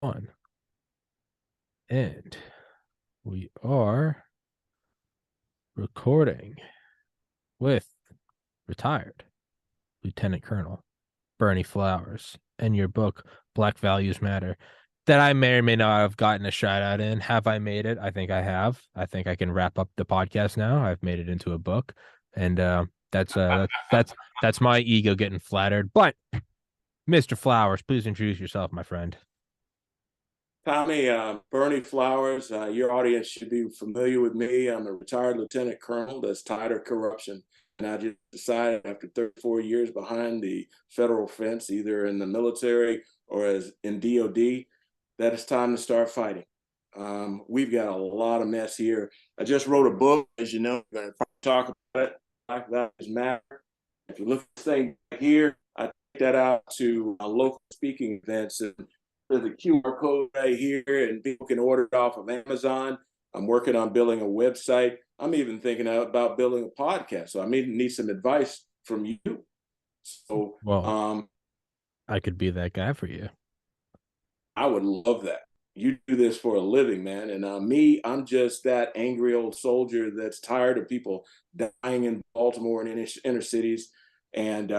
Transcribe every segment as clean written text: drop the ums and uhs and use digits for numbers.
on. And we are recording with retired Lieutenant Colonel Berney Flowers and your book, Black Values Matter, that I may or may not have gotten a shout out in. Have I made it? I think I have. I think I can wrap up the podcast now. I've made it into a book. And that's my ego getting flattered. But Mr. Flowers, please introduce yourself, my friend. Tommy, Berney Flowers, your audience should be familiar with me. I'm a retired lieutenant colonel that's tired of corruption. And I just decided after 34 years behind the federal fence, either in the military or as in DOD, that it's time to start fighting. We've got a lot of mess here. I just wrote a book, as you know, I'm going to talk about it. Black Values Matter. If you look at this thing here, I take that out to local speaking events, and there's a QR code right here, and people can order it off of Amazon. I'm working on building a website. I'm even thinking about building a podcast. So I need some advice from you. So Well, I could be that guy for you. I would love that. You do this for a living, man. And I'm just that angry old soldier that's tired of people dying in Baltimore and inner cities. And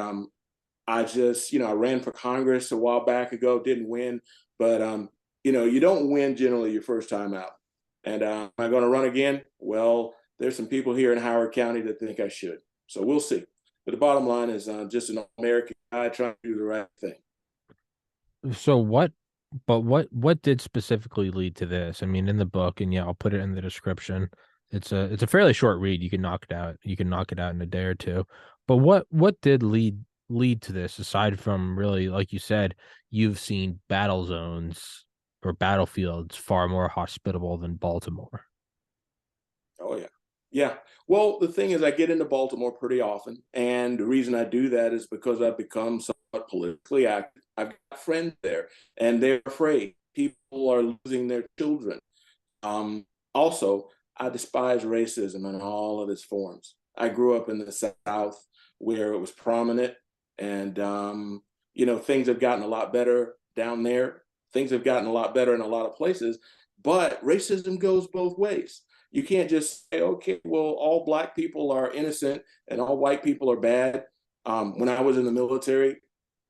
I just, I ran for Congress a while back ago, didn't win, but you don't win generally your first time out. And am I going to run again? Well, there's some people here in Howard County that think I should. So we'll see. But the bottom line is just an American guy trying to do the right thing. So what did specifically lead to this? I mean, in the book, and yeah, I'll put it in the description. It's a fairly short read. You can knock it out. You can knock it out in a day or two. But what did lead to this, aside from, really, like you said, you've seen battle zones or battlefields far more hospitable than Baltimore? Oh yeah. Yeah. Well, the thing is I get into Baltimore pretty often. And the reason I do that is because I've become somewhat politically active. I've got friends there and they're afraid. People are losing their children. Also, I despise racism in all of its forms. I grew up in the South where it was prominent, and things have gotten a lot better down there. Things have gotten a lot better in a lot of places, but racism goes both ways. You can't just say, okay, well, all black people are innocent and all white people are bad. When I was in the military,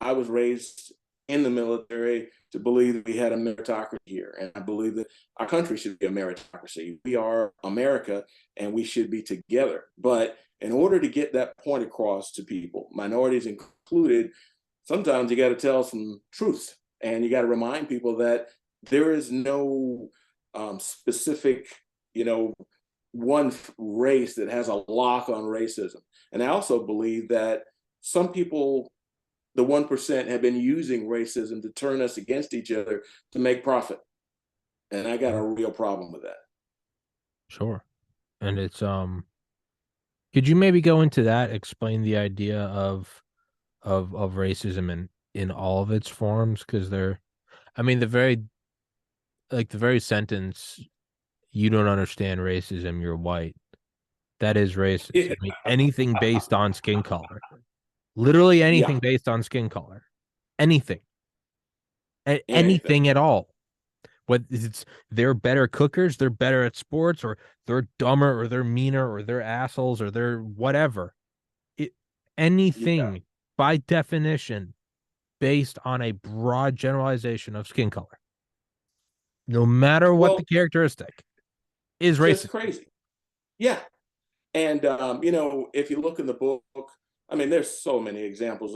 I was raised in the military to believe that we had a meritocracy here. And I believe that our country should be a meritocracy. We are America and we should be together. But in order to get that point across to people, minorities included, sometimes you got to tell some truth and you got to remind people that there is no specific, one race that has a lock on racism. And I also believe that some people, the 1%, have been using racism to turn us against each other to make profit. And I got a real problem with that. Sure. And it's could you maybe go into that, explain the idea of racism in all of its forms? Because I mean, the very sentence, "You don't understand racism, you're white." That is racist. Yeah. I mean, anything based on skin color, literally Yeah. anything based on skin color, anything, Anything. anything at all. Whether it's they're better cookers, they're better at sports, or they're dumber, or they're meaner, or they're assholes, or they're whatever. It, Yeah. anything by definition based on a broad generalization of skin color, no matter what the Well, characteristic, is just racist. crazy. Yeah. And, if you look in the book, I mean, there's so many examples.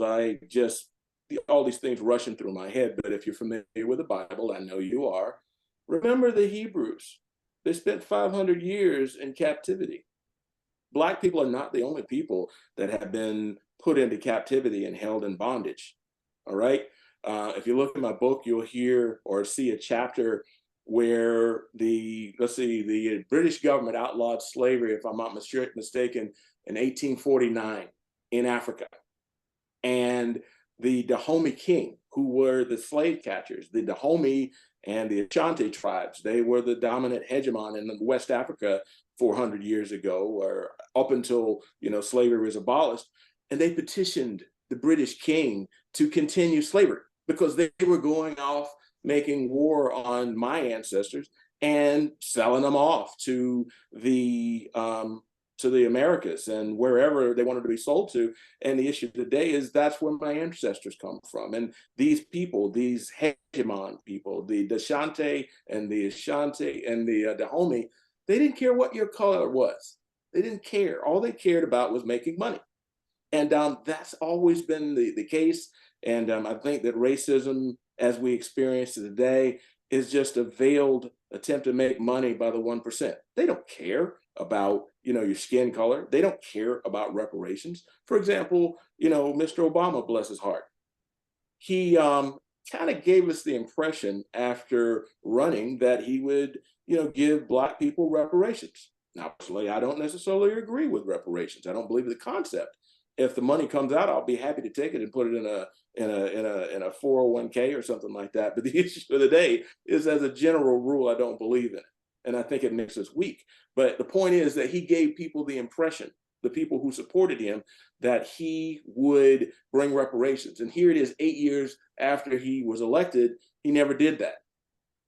All these things rushing through my head. But if you're familiar with the Bible, I know you are, remember the Hebrews. They spent 500 years in captivity. Black people are not the only people that have been put into captivity and held in bondage. All right. If you look at my book, you'll hear or see a chapter where the British government outlawed slavery, if I'm not mistaken, in 1849 in Africa. And the Dahomey King, who were the slave catchers, the Dahomey and the Ashanti tribes, they were the dominant hegemon in West Africa 400 years ago, or up until slavery was abolished, and they petitioned the British king to continue slavery because they were going off making war on my ancestors and selling them off to the Americas and wherever they wanted to be sold to. And the issue today is that's where my ancestors come from. And these people, these hegemon people, the Deshante and the Ashanti and the Dahomey, they didn't care what your color was. They didn't care. All they cared about was making money. And that's always been the case. And I think that racism, as we experience it today, is just a veiled attempt to make money by the 1%. They don't care about, your skin color. They don't care about reparations. For example, Mr. Obama, bless his heart, he kind of gave us the impression after running that he would, give Black people reparations. Now, personally, I don't necessarily agree with reparations. I don't believe the concept. If the money comes out, I'll be happy to take it and put it in a 401k or something like that. But the issue of the day is, as a general rule, I don't believe in it, and I think it makes us weak. But the point is that he gave people the impression, the people who supported him, that he would bring reparations. And here it is, 8 years after he was elected, he never did that.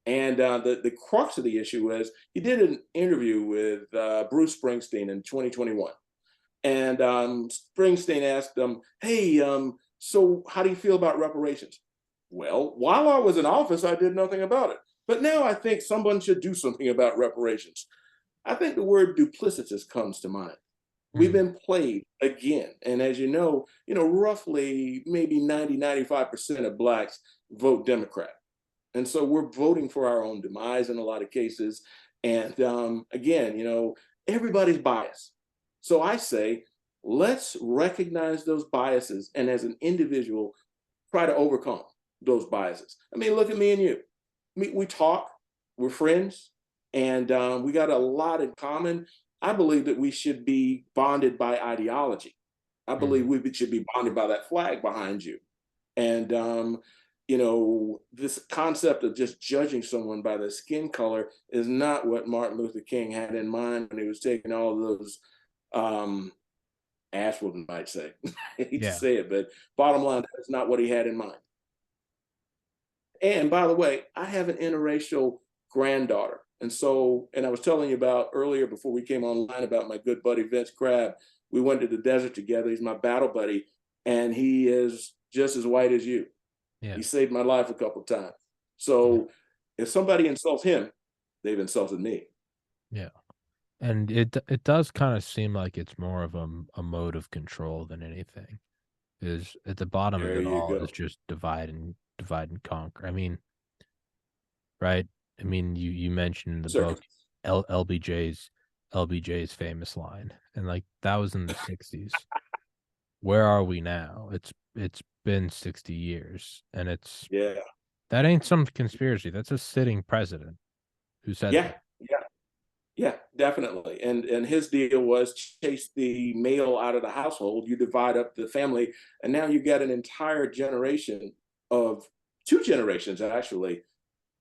And the crux of the issue was he did an interview with Bruce Springsteen in 2021. And Springsteen asked him, hey, so how do you feel about reparations? Well, while I was in office, I did nothing about it. But now I think someone should do something about reparations. I think the word duplicitous comes to mind. We've been played again. And as roughly maybe 95% of Blacks vote Democrat. And so we're voting for our own demise in a lot of cases. And again, everybody's biased. So I say, let's recognize those biases and as an individual, try to overcome those biases. I mean, look at me and you. We talk, we're friends, and we got a lot in common. I believe that we should be bonded by ideology. I believe we should be bonded by that flag behind you. And, this concept of just judging someone by their skin color is not what Martin Luther King had in mind when he was taking all of those ass whooping, might say. I hate to say it, but bottom line, that's not what he had in mind. And by the way, I have an interracial granddaughter. And I was telling you about earlier before we came online about my good buddy, Vince Crabb. We went to the desert together. He's my battle buddy, and he is just as white as you. Yeah. He saved my life a couple of times. So if somebody insults him, they've insulted me. Yeah. And it does kind of seem like it's more of a mode of control than anything. Is at the bottom of it all is just divide and conquer. I mean, right? I mean, you mentioned in the book LBJ's famous line, and like that was in the 60s. Where are we now? It's been 60 years, and that ain't some conspiracy. That's a sitting president who said that. Yeah, definitely. And his deal was chase the male out of the household. You divide up the family, and now you got an entire generation of 2 generations, actually,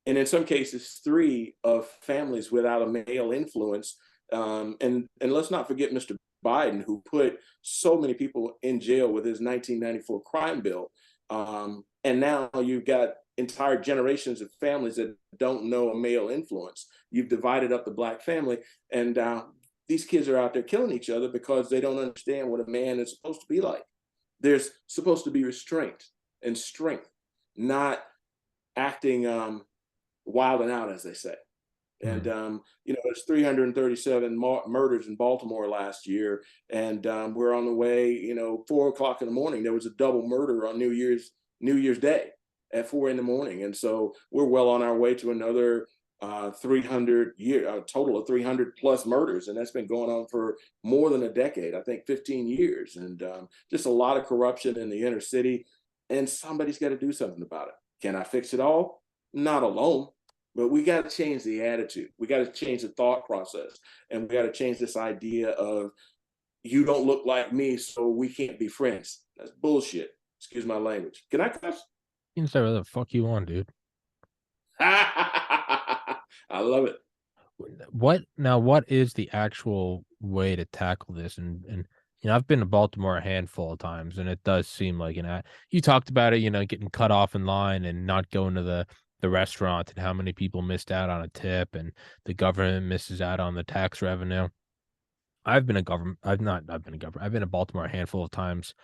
and in some cases 3 of families without a male influence. And let's not forget Mr. Biden, who put so many people in jail with his 1994 crime bill. And now you've got entire generations of families that don't know a male influence. You've divided up the Black family, and these kids are out there killing each other because they don't understand what a man is supposed to be like. There's supposed to be restraint and strength, not acting wild and out, as they say. And there's 337 murders in Baltimore last year, and we're on the way. 4:00 in the morning, there was a double murder on New Year's Day at 4 in the morning, and so we're well on our way to another 300 a total of 300 plus murders, and that's been going on for more than a decade. I think 15 years, and just a lot of corruption in the inner city, and somebody's got to do something about it. Can I fix it all? Not alone. But we got to change the attitude. We got to change the thought process. And we got to change this idea of you don't look like me, so we can't be friends. That's bullshit. Excuse my language. Can I cuss? You can say whatever the fuck you want, dude. I love it. What is the actual way to tackle this? And I've been to Baltimore a handful of times, and it does seem like you talked about it, getting cut off in line and not going to the the restaurant and how many people missed out on a tip and the government misses out on the tax revenue. I've been to Baltimore a handful of times.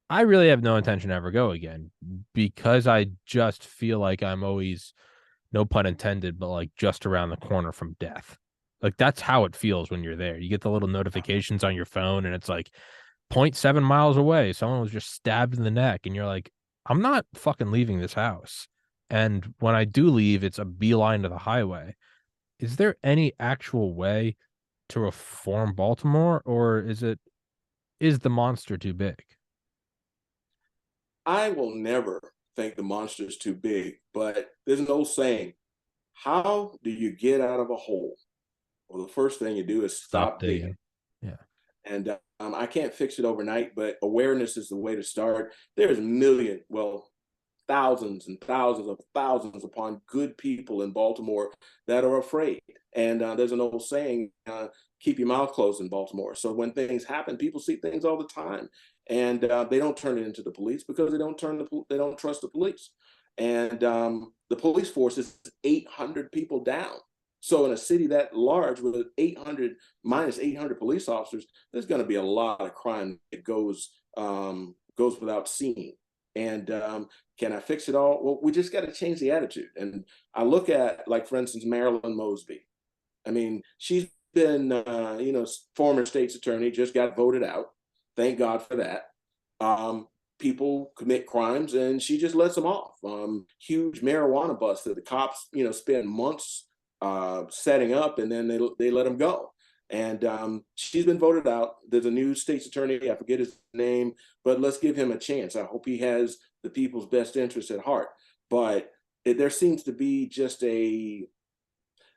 I really have no intention to ever go again because I just feel like I'm always, no pun intended, but like just around the corner from death. Like that's how it feels when you're there. You get the little notifications on your phone and it's like point 0.7 miles away. Someone was just stabbed in the neck. And you're like, I'm not fucking leaving this house. And when I do leave, it's a beeline to the highway. Is there any actual way to reform Baltimore, or is the monster too big? I will never think the monster is too big, but there's an old saying: how do you get out of a hole? Well, the first thing you do is Stop stop digging. digging. Yeah. And I can't fix it overnight, but awareness is the way to start. There's thousands and thousands of thousands upon good people in Baltimore that are afraid. And there's an old saying, keep your mouth closed in Baltimore. So when things happen, people see things all the time, and they don't turn it into the police because they don't trust the police. And the police force is 800 people down. So in a city that large with 800 police officers, there's going to be a lot of crime that goes without seeing. And can I fix it all? Well, we just got to change the attitude. And I look at, like, for instance, Marilyn Mosby. I mean, she's been, former state's attorney, just got voted out. Thank God for that. People commit crimes, and she just lets them off. Huge marijuana bust that the cops, spend months setting up, and then they let them go. And she's been voted out. There's a new state's attorney. I forget his name, but let's give him a chance. I hope he has the people's best interests at heart. But there seems to be just a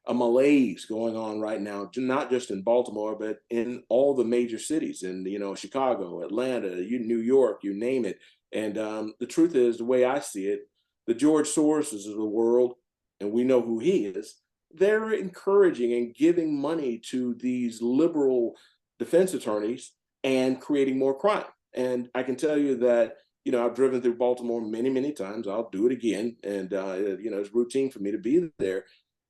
malaise going on right now, not just in Baltimore, but in all the major cities, in Chicago, Atlanta, New York, you name it. And the truth is, the way I see it, the George Soroses of the world, and we know who he is, they're encouraging and giving money to these liberal defense attorneys and creating more crime. And I can tell you that, I've driven through Baltimore many, many times. I'll do it again. And, it's routine for me to be there.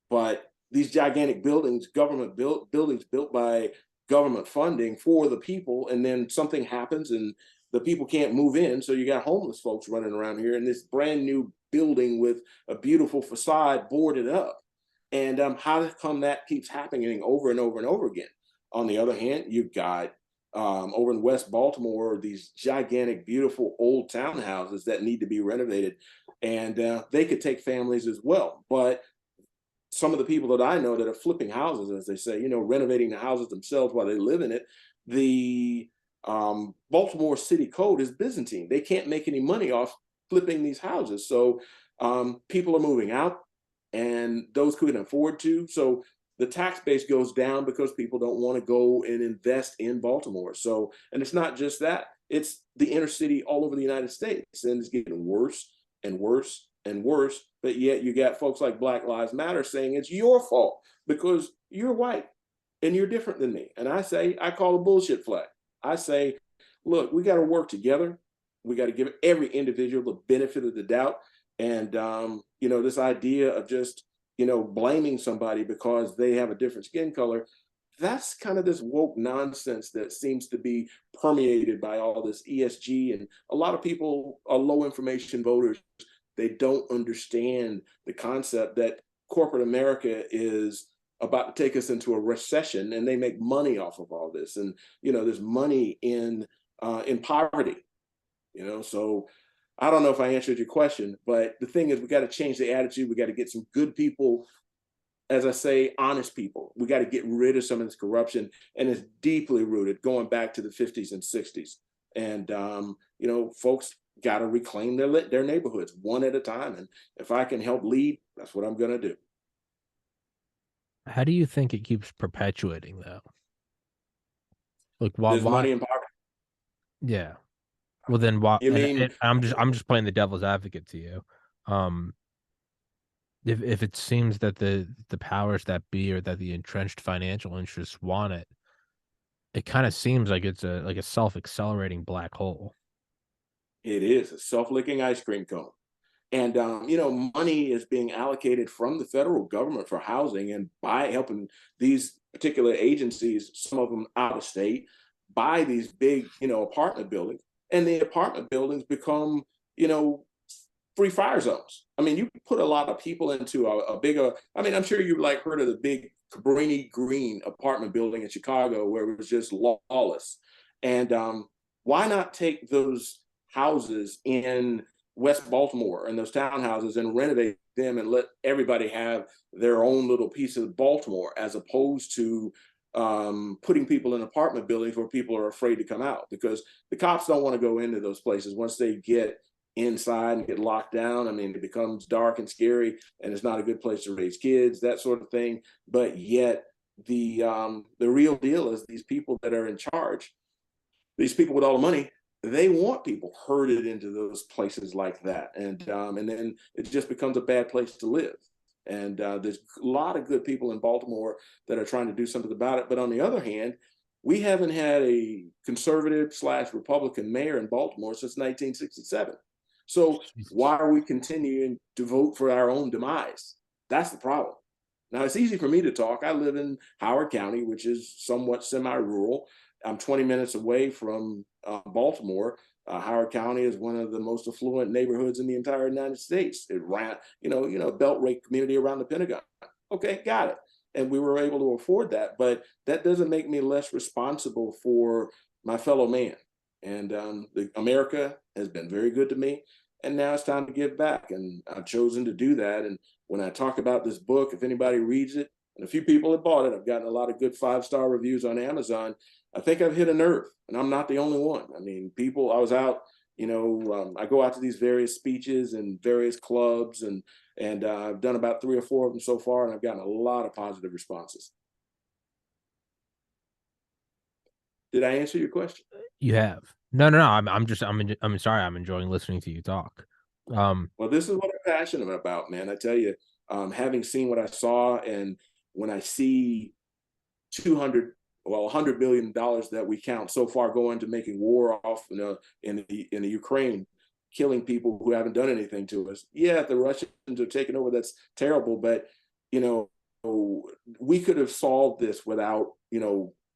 But these gigantic buildings, buildings built by government funding for the people, and then something happens and the people can't move in. So you got homeless folks running around here in this brand new building with a beautiful facade boarded up. And how come that keeps happening over and over and over again? On the other hand, you've got over in West Baltimore, these gigantic, beautiful old townhouses that need to be renovated. And they could take families as well. But some of the people that I know that are flipping houses, as they say, renovating the houses themselves while they live in it, the Baltimore City Code is Byzantine. They can't make any money off flipping these houses. So people are moving out, and those who can afford to. So the tax base goes down because people don't want to go and invest in Baltimore. So, and it's not just that, it's the inner city all over the United States, and it's getting worse and worse and worse. But yet you got folks like Black Lives Matter saying it's your fault because you're white and you're different than me. And I call a bullshit flag. I say, look, we got to work together. We got to give every individual the benefit of the doubt. And, this idea of just, blaming somebody because they have a different skin color, that's kind of this woke nonsense that seems to be permeated by all this ESG. And a lot of people are low information voters. They don't understand the concept that corporate America is about to take us into a recession, and they make money off of all this. And, there's money in poverty, so I don't know if I answered your question, but the thing is, we got to change the attitude. We got to get some good people, as I say, honest people. We got to get rid of some of this corruption, and it's deeply rooted, going back to the 50s and 60s. And folks got to reclaim their neighborhoods one at a time. And if I can help lead, that's what I'm going to do. How do you think it keeps perpetuating though? Like There's why? money in poverty. Yeah. Well, then why? You And mean, I'm just playing the devil's advocate to you. Um, if it seems that the powers that be or that the entrenched financial interests want it, it kind of seems like it's a self accelerating black hole. it is a self-licking ice cream cone. And money is being allocated from the federal government for housing, and by helping these particular agencies, some of them out of state, buy these big, apartment buildings, and the apartment buildings become, you know, free fire zones. I mean, you put a lot of people into a bigger. I mean, I'm sure you like heard of the big Berney Green apartment building in Chicago, where it was just lawless. And why not take those houses in West Baltimore and those townhouses and renovate them and let everybody have their own little piece of Baltimore, as opposed to putting people in apartment buildings where people are afraid to come out, because the cops don't want to go into those places once they get inside and get locked down. I mean, it becomes dark and scary, and it's not a good place to raise kids, that sort of thing. But yet, the real deal is these people that are in charge, these people with all the money, they want people herded into those places like that, and then it just becomes a bad place to live. And there's a lot of good people in Baltimore that are trying to do something about it. But on the other hand, we haven't had a conservative slash Republican mayor in Baltimore since 1967. So Jesus. why are we continuing to vote for our own demise? That's the problem. Now, it's easy for me to talk. I live in Howard County, which is somewhat semi-rural. I'm 20 minutes away from Baltimore. Howard County is one of the most affluent neighborhoods in the entire United States. It ran, Beltway community around the Pentagon. Okay, got it. And we were able to afford that, but that doesn't make me less responsible for my fellow man. And America has been very good to me, and now it's time to give back. And I've chosen to do that. And when I talk about this book, if anybody reads it, and a few people have bought it, I've gotten a lot of good 5-star reviews on Amazon. I think I've hit a nerve, and I'm not the only one. I mean, people, I was out, I go out to these various speeches and various clubs, and I've done about 3 or 4 of them so far, and I've gotten a lot of positive responses. Did I answer your question? You have. No, no, no. I'm sorry. I'm enjoying listening to you talk. Well, this is what I'm passionate about, man. I tell you, having seen what I saw, and when I see 100 billion dollars that we count so far going to making war off in the Ukraine, killing people who haven't done anything to us. Yeah, the Russians are taking over. That's terrible, but you know, we could have solved this without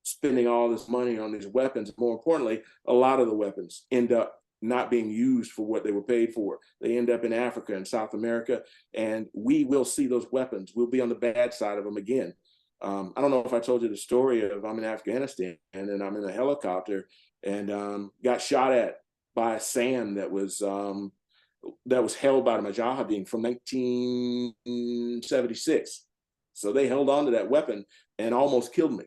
spending all this money on these weapons. More importantly, a lot of the weapons end up not being used for what they were paid for. They end up in Africa and South America, and we will see those weapons. We'll be on the bad side of them again. I don't know if I told you the story of I'm in Afghanistan, and then I'm in a helicopter and got shot at by a SAM that was held by the Mujahideen from 1976. So they held on to that weapon and almost killed me.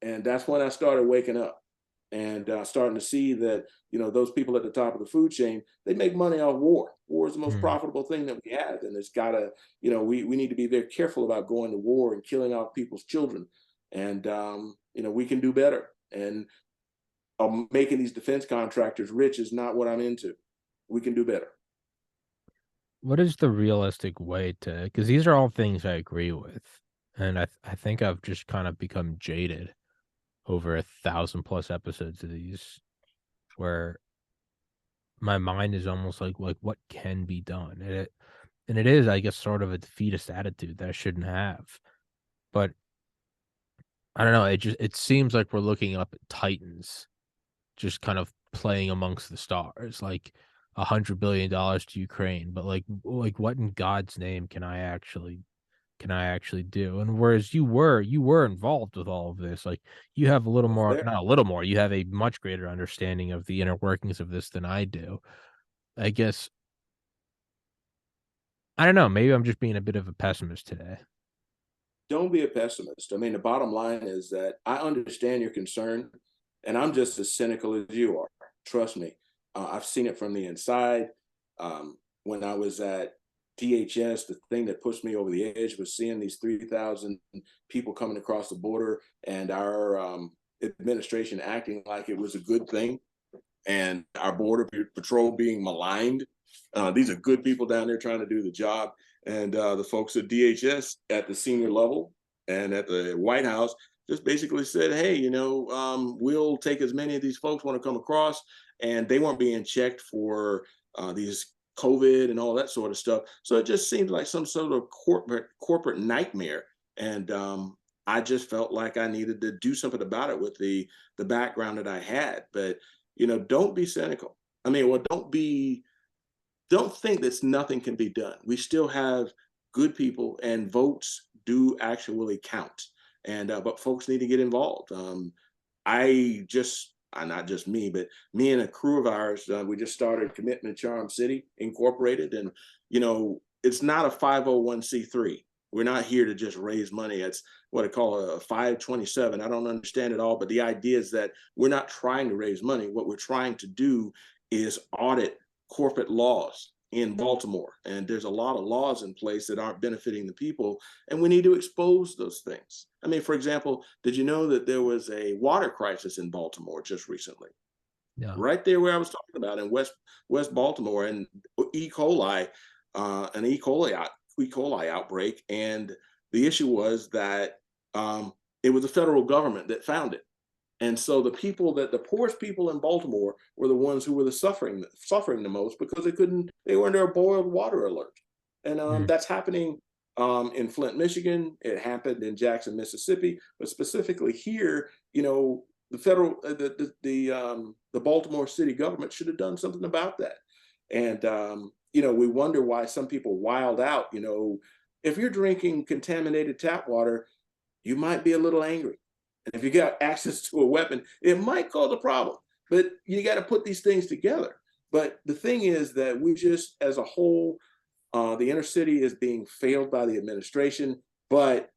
And that's when I started waking up and starting to see that those people at the top of the food chain, they make money off war. War is the most hmm. profitable thing that we have, and it's gotta we need to be very careful about going to war and killing off people's children. And we can do better. And making these defense contractors rich is not what I'm into. We can do better. What is the realistic way to? Because these are all things I agree with, and I think I've just kind of become jaded over 1,000+ episodes of these, where my mind is almost like what can be done, and it is, I guess, sort of a defeatist attitude that I shouldn't have. But I don't know. It seems like we're looking up at titans, just kind of playing amongst the stars, like $100 billion to Ukraine. But like what in God's name can I actually do? And whereas you were involved with all of this, like you have a little I was more, there. not a little more, you have a much greater understanding of the inner workings of this than I do. I guess I don't know. Maybe I'm just being a bit of a pessimist today. Don't be a pessimist. I mean, the bottom line is that I understand your concern, and I'm just as cynical as you are. Trust me. I've seen it from the inside. When I was at DHS, the thing that pushed me over the edge was seeing these 3,000 people coming across the border, and our administration acting like it was a good thing, and our border patrol being maligned. These are good people down there trying to do the job, and the folks at DHS at the senior level and at the White House just basically said, "Hey, we'll take as many of these folks want to come across," and they weren't being checked for these COVID and all that sort of stuff. So it just seemed like some sort of corporate nightmare. And I just felt like I needed to do something about it with the background that I had. But don't be cynical. I mean, well, don't think that nothing can be done. We still have good people, and votes do actually count. And but folks need to get involved. Not just me, but me and a crew of ours, we just started Commitment Charm City Incorporated, and it's not a 501c3. We're not here to just raise money. It's what I call a 527. I don't understand it all, but the idea is that we're not trying to raise money. What we're trying to do is audit corporate laws in Baltimore. And there's a lot of laws in place that aren't benefiting the people, and we need to expose those things. I mean, for example, did you know that there was a water crisis in Baltimore just recently? Yeah. Right there where I was talking about in West Baltimore, and an E. coli outbreak. And the issue was that it was the federal government that found it. And so the poorest people in Baltimore were the ones who were suffering the most, because they were under a boiled water alert. And that's happening in Flint, Michigan. It happened in Jackson, Mississippi, but specifically here, the federal, the Baltimore city government should have done something about that. And we wonder why some people wild out. If you're drinking contaminated tap water, you might be a little angry. And if you got access to a weapon, it might cause a problem. But you got to put these things together. But the thing is that we just, as a whole, the inner city is being failed by the administration, but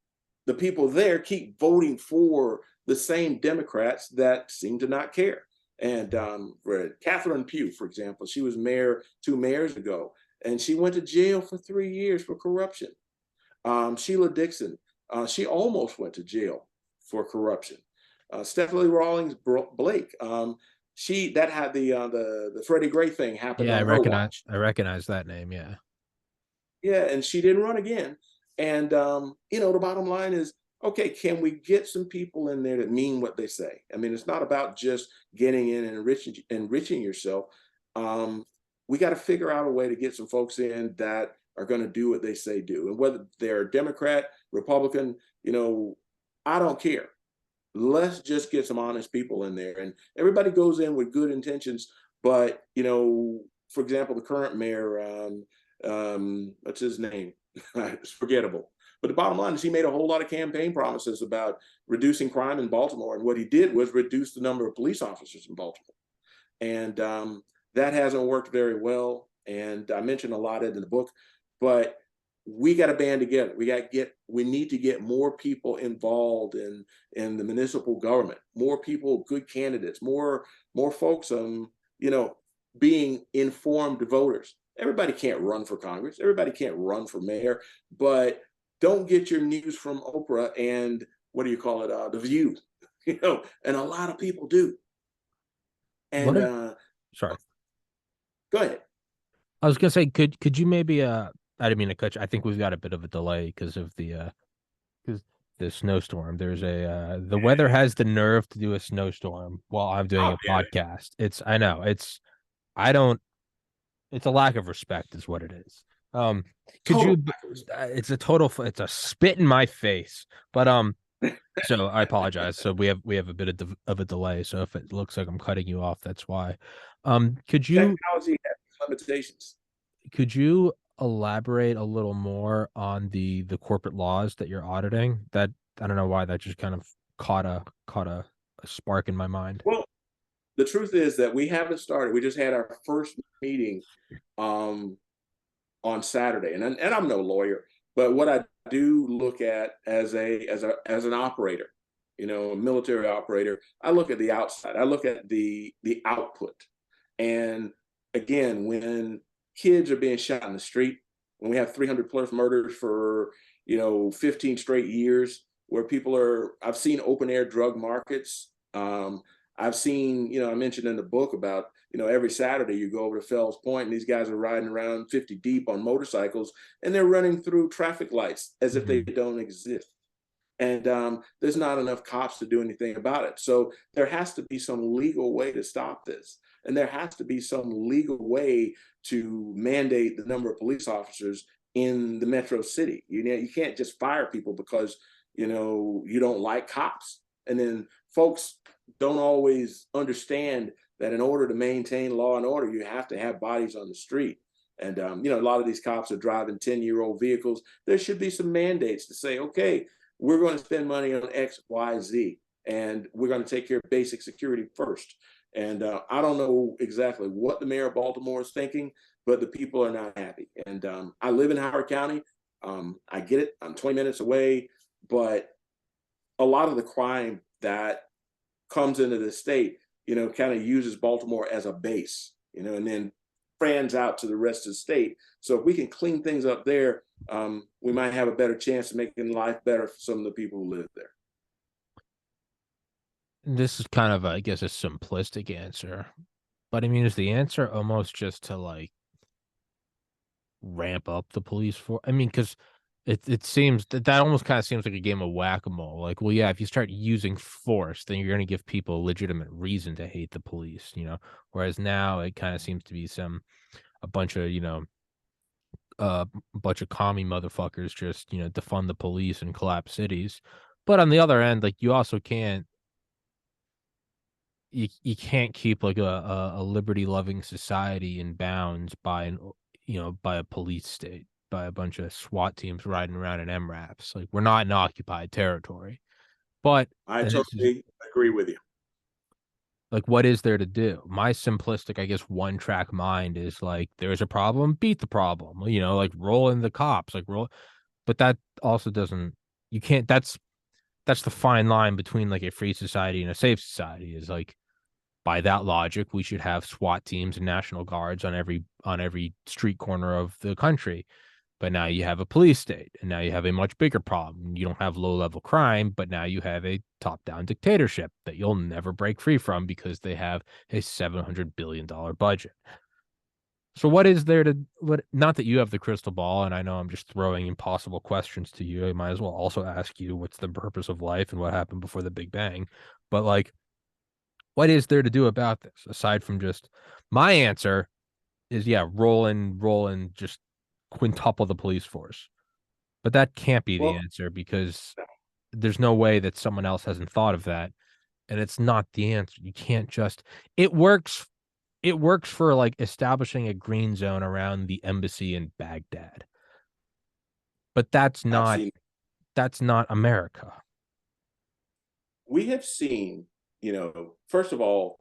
the people there keep voting for the same Democrats that seem to not care. And Catherine Pugh, for example, she was mayor 2 mayors ago, and she went to jail for 3 years for corruption. Sheila Dixon, she almost went to jail for corruption. Stephanie Rawlings Blake, that had the Freddie Gray thing happen on her watch. I recognize that name. Yeah. Yeah, and she didn't run again. And the bottom line is, okay, can we get some people in there that mean what they say? I mean, it's not about just getting in and enriching yourself. We got to figure out a way to get some folks in that are going to do what they say do. And whether they're Democrat, Republican, I don't care. Let's just get some honest people in there. And everybody goes in with good intentions. But, for example, the current mayor, what's his name? It's forgettable. But the bottom line is he made a whole lot of campaign promises about reducing crime in Baltimore. And what he did was reduce the number of police officers in Baltimore. And that hasn't worked very well. And I mentioned a lot in the book, but we got to band together. We need to get more people involved in the municipal government, more people, good candidates, more folks, being informed voters. Everybody can't run for Congress. Everybody can't run for mayor, but don't get your news from Oprah and what do you call it? The View, and a lot of people do. And sorry, go ahead. I was gonna say, could you maybe I didn't mean to cut you. I think we've got a bit of a delay because of the snowstorm. There's the weather has the nerve to do a snowstorm while I'm doing a podcast. It's a lack of respect is what it is. It's a spit in my face. But so I apologize. So we have a bit of a delay. So if it looks like I'm cutting you off, that's why. Could you technology has limitations. Could you elaborate a little more on the corporate laws that you're auditing? That I don't know why that just kind of caught a spark in my mind. Well, the truth is that we haven't started. We just had our first meeting on Saturday, and I'm no lawyer, but what I do look at as an operator, a military operator, I look at the outside. I look at the output, and again, when kids are being shot in the street, when we have 300 plus murders for 15 straight years, where I've seen open air drug markets. I've seen, I mentioned in the book about, every Saturday you go over to Fells Point and these guys are riding around 50 deep on motorcycles and they're running through traffic lights as if they don't exist. and there's not enough cops to do anything about it. So there has to be some legal way to stop this, and there has to be some legal way to mandate the number of police officers in the metro city. You can't just fire people because you don't like cops, and then folks don't always understand that in order to maintain law and order, you have to have bodies on the street. And a lot of these cops are driving 10-year-old vehicles. There should be some mandates to say, okay, we're going to spend money on X, Y, Z, and we're going to take care of basic security first. And I don't know exactly what the mayor of Baltimore is thinking, but the people are not happy. And I live in Howard County. I get it. I'm 20 minutes away, but a lot of the crime that comes into the state, kind of uses Baltimore as a base, and then fans out to the rest of the state. So if we can clean things up there, we might have a better chance of making life better for some of the people who live there. This is kind of, I guess, a simplistic answer, but I mean, is the answer almost just to like ramp up the police for? I mean, because it seems that almost kind of seems like a game of whack-a-mole. Like, well, yeah, if you start using force, then you're going to give people a legitimate reason to hate the police, Whereas now it kind of seems to be a bunch of bunch of commie motherfuckers just defund the police and collapse cities. But on the other end, like you can't keep like a liberty loving society in bounds by by a police state, by a bunch of SWAT teams riding around in MRAPs. Like, we're not in occupied territory. But I and this is totally agree with you. like, what is there to do? My simplistic, I guess, one track mind is like, there's a problem, beat the problem. Like, roll in the cops, like roll. But that also doesn't. You can't. That's the fine line between like a free society and a safe society. Is like, by that logic, we should have SWAT teams and National Guards on every street corner of the country. But now you have a police state, and now you have a much bigger problem. You don't have low-level crime, but now you have a top-down dictatorship that you'll never break free from because they have a $700 billion budget. So what is there to what? Not that you have the crystal ball, and I know I'm just throwing impossible questions to you. I might as well also ask you what's the purpose of life and what happened before the Big Bang. But like, what is there to do about this aside from just my answer is, yeah, roll in, just quintuple the police force. But that can't be the Well, answer because there's no way that someone else hasn't thought of that. And it's not the answer. You can't just it works it works for like establishing a green zone around the embassy in Baghdad. But I've seen that's not America. we have seen, first of all,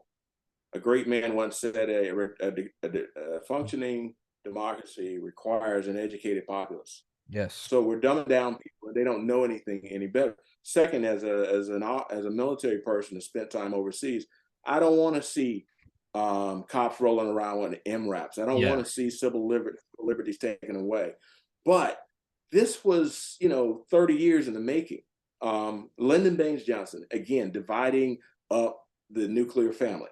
a great man once said a functioning democracy requires an educated populace. Yes. So we're dumbing down people and they don't know anything any better. Second, as a military person who spent time overseas, I don't want to see cops rolling around with MRAPs. I don't Yeah. want to see civil liberties taken away. But this was, 30 years in the making. Lyndon Baines Johnson, again, dividing up the nuclear family.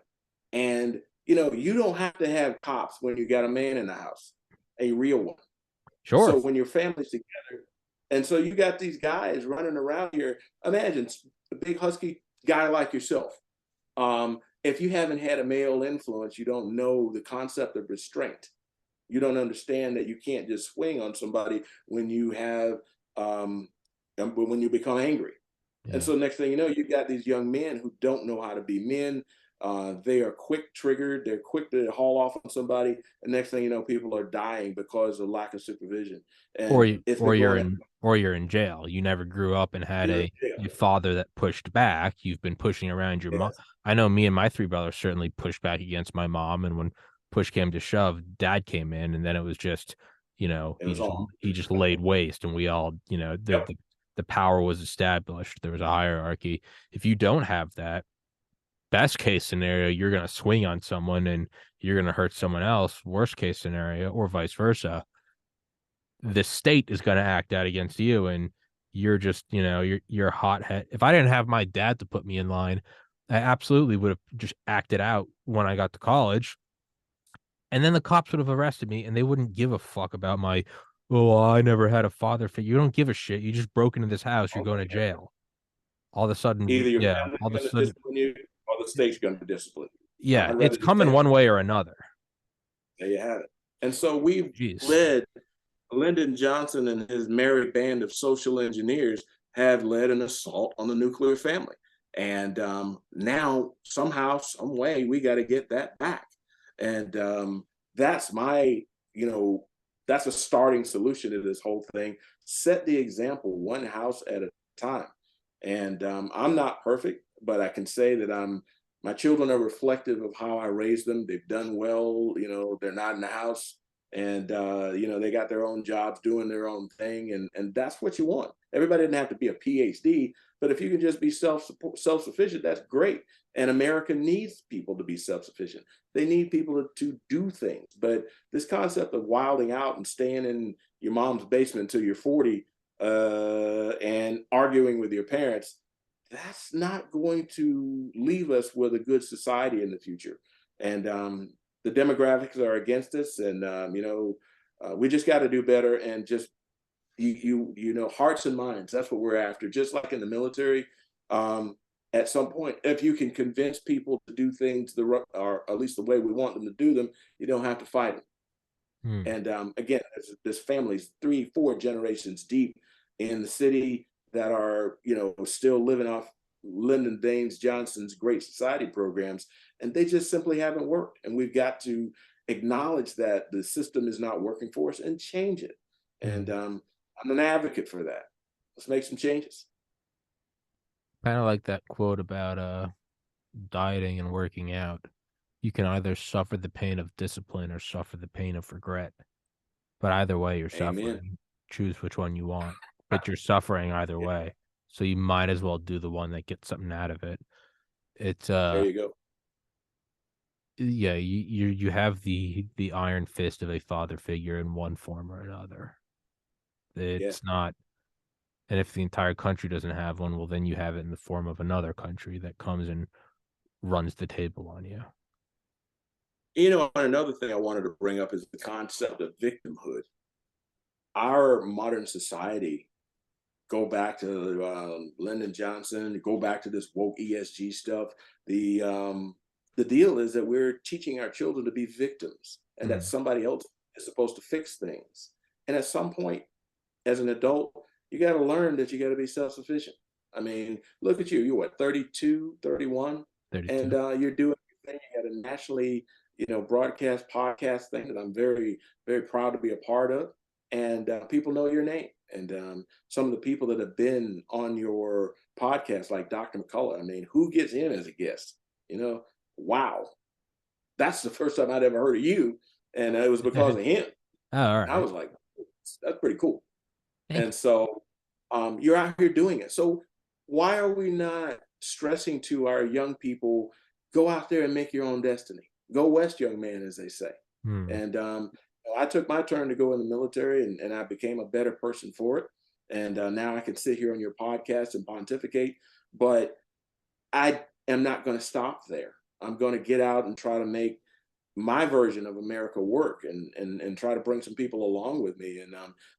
And, you don't have to have cops when you got a man in the house, a real one. Sure. So when your family's together, and so you got these guys running around here. Imagine a big husky guy like yourself. If you haven't had a male influence, you don't know the concept of restraint. You don't understand that you can't just swing on somebody when you have when you become angry. And Yeah. so next thing you know, you got these young men who don't know how to be men. They are quick triggered. They're quick to haul off on somebody. And next thing you know, people are dying because of lack of supervision. And it's been going on. Or you're in jail. You never grew up and had Yeah, a father that pushed back. You've been pushing around your mom. yes, I know me and my three brothers certainly pushed back against my mom, and when push came to shove, dad came in, and then it was just, it was all. he just laid waste, and we all, Yep. the power was established. There was a hierarchy. If you don't have that, best case scenario, you're gonna swing on someone and you're gonna hurt someone else. Worst case scenario, or vice versa, the state is going to act out against you, and you're just you're a hothead. If I didn't have my dad to put me in line, I absolutely would have just acted out when I got to college, and then the cops would have arrested me and they wouldn't give a fuck about my, oh, I never had a father figure. You don't give a shit. You just broke into this house, you're going to Okay. jail. All of a sudden, Either your yeah, family's all of a going to sudden, discipline you or the state's going to discipline you. yeah, I'd it's rather just coming take one way or another. there you have it. And so we've Jeez. led Lyndon Johnson and his merry band of social engineers have led an assault on the nuclear family. And now, somehow, some way, we got to get that back. And that's my, you know, that's a starting solution to this whole thing. Set the example one house at a time. And I'm not perfect, but I can say that my children are reflective of how I raised them. They've done well. You know, they're not in the house, and you know, they got their own jobs doing their own thing, and that's what you want. Everybody doesn't have to be a PhD, but if you can just be self-sufficient, that's great. And America needs people to be self-sufficient. They need people to do things. But this concept of wilding out and staying in your mom's basement until you're 40 and arguing with your parents, that's not going to leave us with a good society in the future. And the demographics are against us, and you know, we just got to do better. And just you know, hearts and minds. That's what we're after. Just like in the military, at some point, if you can convince people to do things or at least the way we want them to do them, you don't have to fight them. Hmm. And again, this family's 3, 4 generations deep in the city that are, you know, still living off Lyndon Baines Johnson's Great Society programs, and they just simply haven't worked. And we've got to acknowledge that the system is not working for us and change it. And I'm an advocate for that. Let's make some changes. Kind of like that quote about dieting and working out. You can either suffer the pain of discipline or suffer the pain of regret. But either way, you're Amen. suffering. Choose which one you want. But you're suffering either Yeah, way. So you might as well do the one that gets something out of it. It's there you go. yeah, you have the iron fist of a father figure in one form or another. Yeah. It's not, and if the entire country doesn't have one, well then you have it in the form of another country that comes and runs the table on you. You know, another thing I wanted to bring up is the concept of victimhood. Our modern society, go back to Lyndon Johnson, go back to this woke ESG stuff. The deal is that we're teaching our children to be victims, and that Mm. somebody else is supposed to fix things. And at some point, as an adult, you got to learn that you got to be self-sufficient. I mean, look at you. You're what, 32, 31, 32. and you're doing your thing. You got a nationally, you know, broadcast podcast thing that I'm very, very proud to be a part of. And people know your name. And some of the people that have been on your podcast, like Dr. McCullough, I mean, who gets in as a guest? You know, wow, that's the first time I'd ever heard of you, and it was because of him. Oh, all And I right. was like, that's pretty cool. Thank And so you're out here doing it. So why are we not stressing to our young people, go out there and make your own destiny? Go west, young man, as they say. you. Hmm. And I took my turn to go in the military, and I became a better person for it. And now I can sit here on your podcast and pontificate, but I am not going to stop there. I'm going to get out and try to make my version of America work, and try to bring some people along with me. And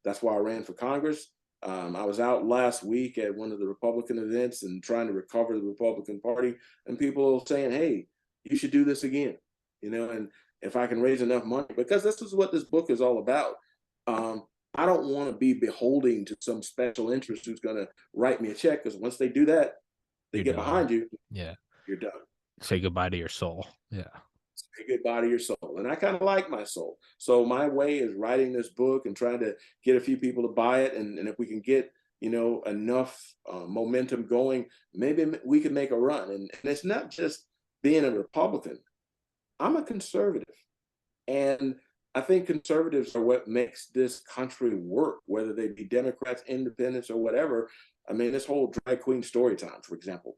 that's why I ran for Congress. I was out last week at one of the Republican events and trying to recover the Republican Party, and people saying, "Hey, you should do this again," you know. And if I can raise enough money, because this is what this book is all about. I don't want to be beholden to some special interest who's going to write me a check, because once they do that, they You're get done. behind you, Yeah. you're done. Say goodbye to your soul. Yeah. Say goodbye to your soul. And I kind of like my soul. So my way is writing this book and trying to get a few people to buy it. And if we can get, you know, enough momentum going, maybe we can make a run. And it's not just being a Republican. I'm a conservative. And I think conservatives are what makes this country work, whether they be Democrats, independents, or whatever. I mean, this whole drag queen story time, for example.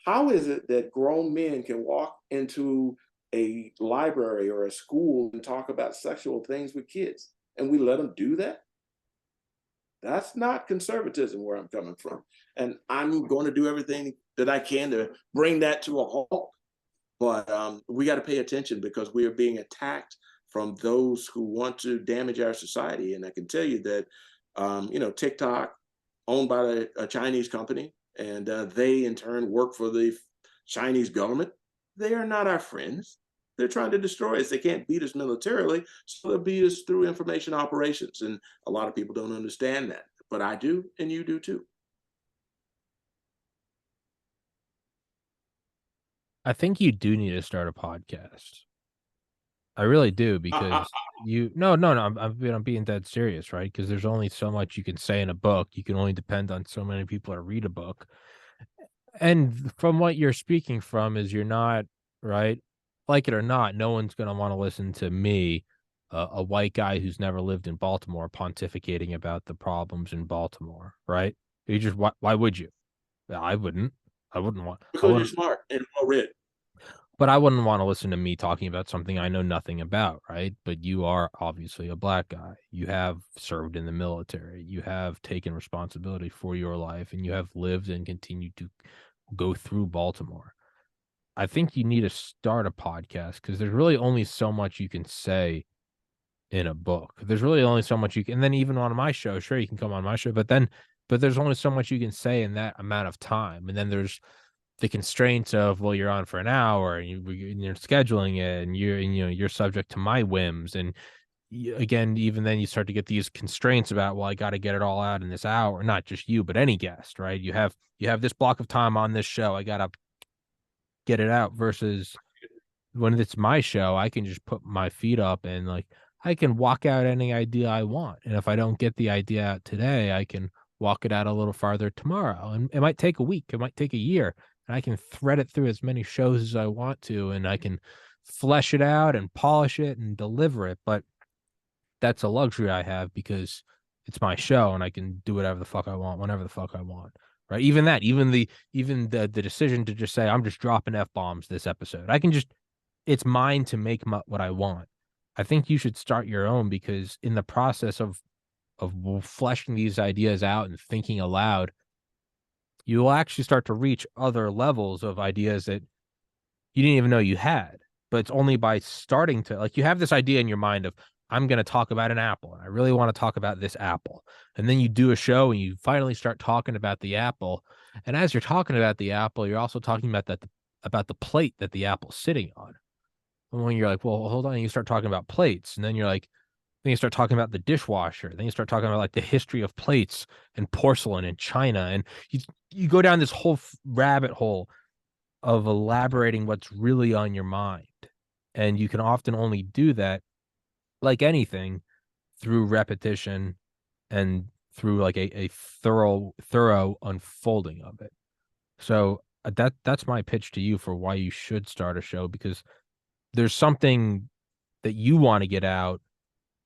How is it that grown men can walk into a library or a school and talk about sexual things with kids, and we let them do that? That's not conservatism where I'm coming from. And I'm going to do everything that I can to bring that to a halt. But we got to pay attention, because we are being attacked from those who want to damage our society. And I can tell you that, you know, TikTok, owned by a Chinese company, and they in turn work for the Chinese government. They are not our friends. They're trying to destroy us. They can't beat us militarily, so they'll beat us through information operations. And a lot of people don't understand that, but I do, and you do too. I think you do need to start a podcast. I really do because no, I'm being dead serious, right? Because there's only so much you can say in a book. You can only depend on so many people to read a book. And from what you're speaking from is you're not right, like it or not, no one's gonna want to listen to me, a white guy who's never lived in Baltimore, pontificating about the problems in Baltimore, right? You just why would you? I wouldn't. I wouldn't want. I Because you're wouldn't. smart and well read. But I wouldn't wanna listen to me talking about something I know nothing about, right? But you are obviously a black guy. You have served in the military. You have taken responsibility for your life, and you have lived and continued to go through Baltimore. I think you need to start a podcast because there's really only so much you can say in a book. There's really only so much you can and then even on my show, sure, you can come on my show, but there's only so much you can say in that amount of time, and then there's the constraints of, well, you're on for an hour and you're scheduling it and you're subject to my whims and again, even then you start to get these constraints about, well, I got to get it all out in this hour, not just you, but any guest, right? You have this block of time on this show. I got to get it out versus when it's my show, I can just put my feet up and like I can walk out any idea I want. And if I don't get the idea out today, I can walk it out a little farther tomorrow. And it might take a week, it might take a year, and I can thread it through as many shows as I want to, and I can flesh it out and polish it and deliver it. But that's a luxury I have because it's my show and I can do whatever the fuck I want, whenever the fuck I want. Right. Even the decision to just say I'm just dropping F bombs this episode. I can just it's mine to make what I want. I think you should start your own because in the process of fleshing these ideas out and thinking aloud, you will actually start to reach other levels of ideas that you didn't even know you had. But it's only by starting to like you have this idea in your mind of I'm going to talk about an apple and I really want to talk about this apple. And then you do a show and you finally start talking about the apple. And as you're talking about the apple, you're also talking about the plate that the apple's sitting on. And when you're like, well, hold on, and you start talking about plates, and then you're like, then you start talking about the dishwasher. Then you start talking about like the history of plates and porcelain and china, and you go down this whole rabbit hole of elaborating what's really on your mind. And you can often only do that, like anything, through repetition and through like a thorough unfolding of it. So that's my pitch to you for why you should start a show because there's something that you want to get out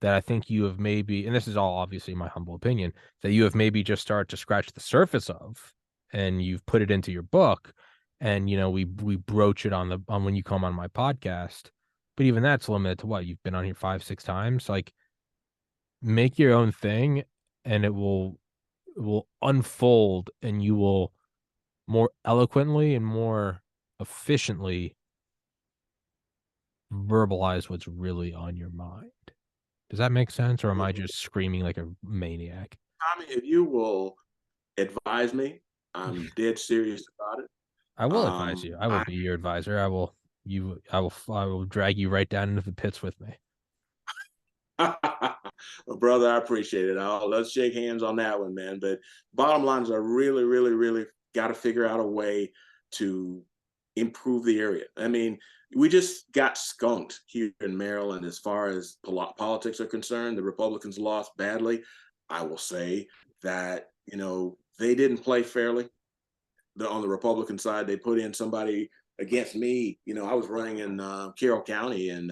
that I think you have maybe, and this is all obviously my humble opinion, that you have maybe just started to scratch the surface of, and you've put it into your book, and we broach it on when you come on my podcast, but even that's limited to what you've been on here 5 6 times. Like, make your own thing, and it will unfold, and you will more eloquently and more efficiently verbalize what's really on your mind. Does that make sense, or am I just screaming like a maniac? Tommy, if you will advise me, I'm dead serious about it. I will advise you. I will I be your advisor. I will drag you right down into the pits with me. Well, brother, I appreciate it. Let's shake hands on that one, man. But bottom line is, I really, really, really got to figure out a way to improve the area. I mean, we just got skunked here in Maryland as far as politics are concerned. The Republicans lost badly. I will say that, they didn't play fairly on the Republican side. They put in somebody against me. I was running in Carroll County and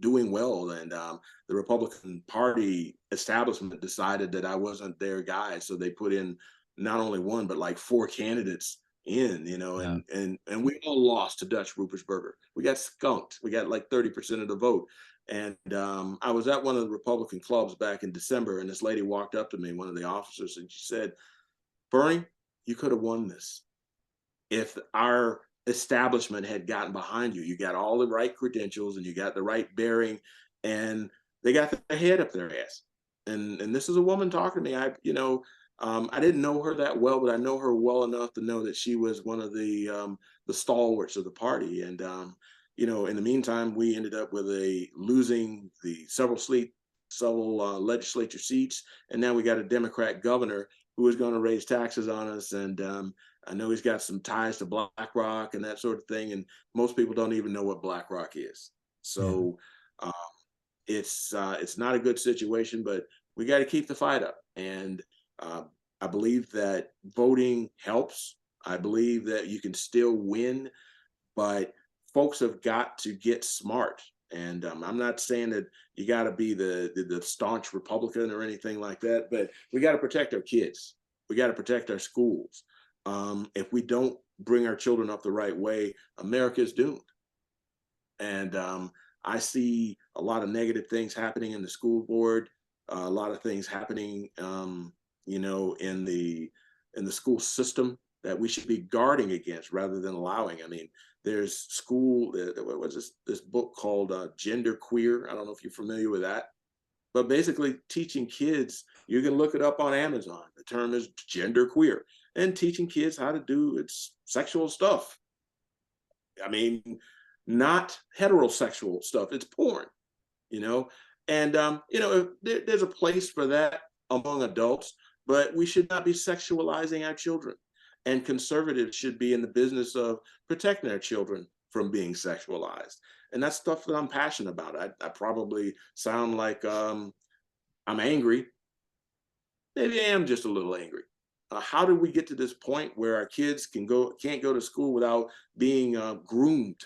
doing well, and the Republican Party establishment decided that I wasn't their guy, so they put in not only one but like four candidates in, Yeah. and we all lost to Dutch Ruppersberger. We got skunked. We got like 30% of the vote. And I was at one of the Republican clubs back in December, and this lady walked up to me, one of the officers, and she said, "Berney, you could have won this if our establishment had gotten behind you. You got all the right credentials and you got the right bearing, and they got their head up their ass." And this is a woman talking to me. I didn't know her that well, but I know her well enough to know that she was one of the stalwarts of the party. And in the meantime, we ended up with a losing the several legislature seats, and now we got a Democrat governor who is going to raise taxes on us. And I know he's got some ties to BlackRock and that sort of thing. And most people don't even know what BlackRock is. Yeah. So um, it's not a good situation, but we got to keep the fight up. And uh, I believe that voting helps. I believe that you can still win, but folks have got to get smart. And I'm not saying that you got to be the staunch Republican or anything like that, but we got to protect our kids. We got to protect our schools. If we don't bring our children up the right way, America is doomed. And I see a lot of negative things happening in the school board, a lot of things happening, in the school system that we should be guarding against rather than allowing. I mean, there's school. What was this book called Gender Queer? I don't know if you're familiar with that, but basically teaching kids. You can look it up on Amazon. The term is gender queer, and teaching kids how to do its sexual stuff. I mean, not heterosexual stuff. It's porn, you know. And there's a place for that among adults, but we should not be sexualizing our children. And conservatives should be in the business of protecting our children from being sexualized. And that's stuff that I'm passionate about. I probably sound like I'm angry. Maybe I am just a little angry. How did we get to this point where our kids can't go to school without being groomed?